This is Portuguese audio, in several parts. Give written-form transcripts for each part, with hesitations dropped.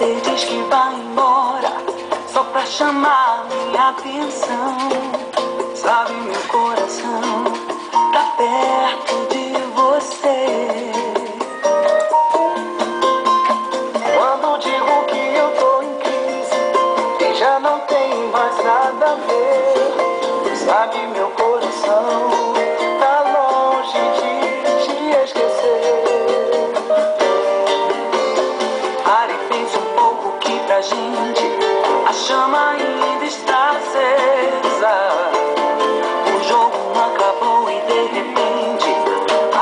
Você diz que vai embora só pra chamar minha atenção. Sabe, meu coração tá perto de você. Quando digo que eu tô em crise e já não tem mais nada a ver, sabe, meu coração tá longe de te esquecer. Pare e pense um pouco que pra gente a chama ainda está acesa. O jogo não acabou e de repente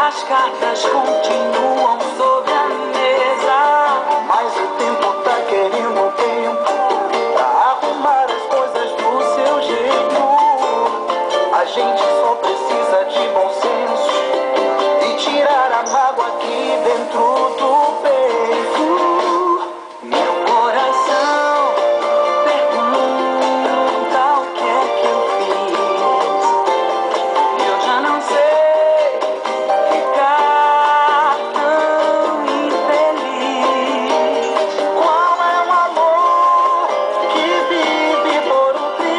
as cartas continuam sobre a mesa. Mas o tempo tá querendo tempo pra arrumar as coisas do seu jeito. A gente só precisa de bom senso e tirar a mágoa aqui dentro do peito. Meu coração pergunta o que é que eu fiz. Eu já não sei ficar tão infeliz. Qual é o amor que vive por um triz?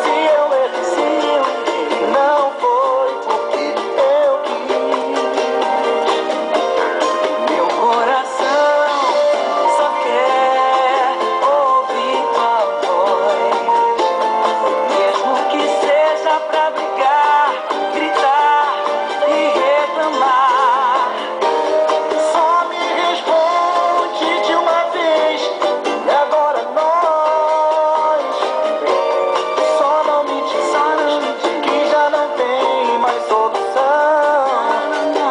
Se eu errei, não foi porque eu quis. Meu coração só quer ouvir tua voz, mesmo que seja pra brigar, gritar e reclamar. Só me responde de uma vez e agora nós. Só não me diz que já não tem mais solução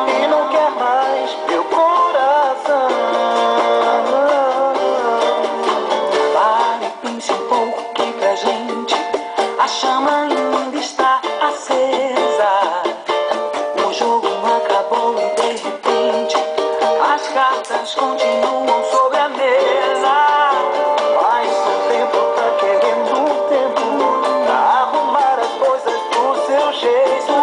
e não quer mais meu coração. Pare e pense um pouco que pra gente a chama ainda está acesa. O jogo não acabou e de repente as cartas continuam sobre a mesa. Mas o tempo tá querendo tempo pra arrumar as coisas do seu jeito.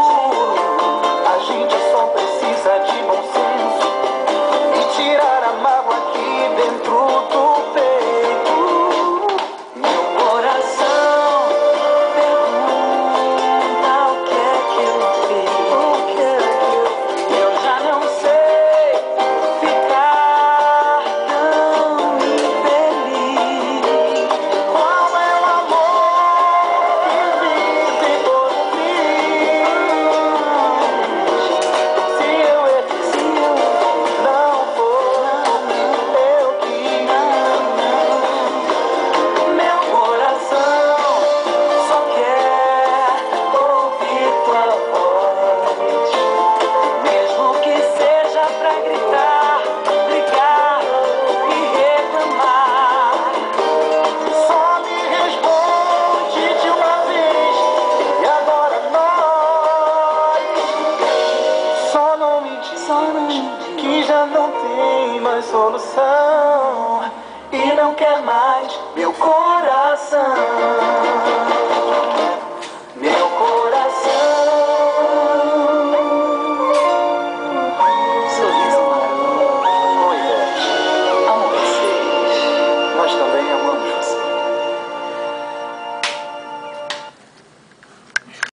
A gente só precisa de bom senso e tirar a mágoa aqui dentro do peito. Meu coração pergunta o que é que eu fiz. Eu já não sei ficar tão infeliz. Qual é o amor que vive por um triz? Se eu errei, não foi eu quis. Meu coração só quer ouvir tua voz, mesmo que seja pra gritar, brigar e reclamar. Só me responde de uma vez e agora nós. Só não me diz que já não tem mais solução e não quer mais meu coração.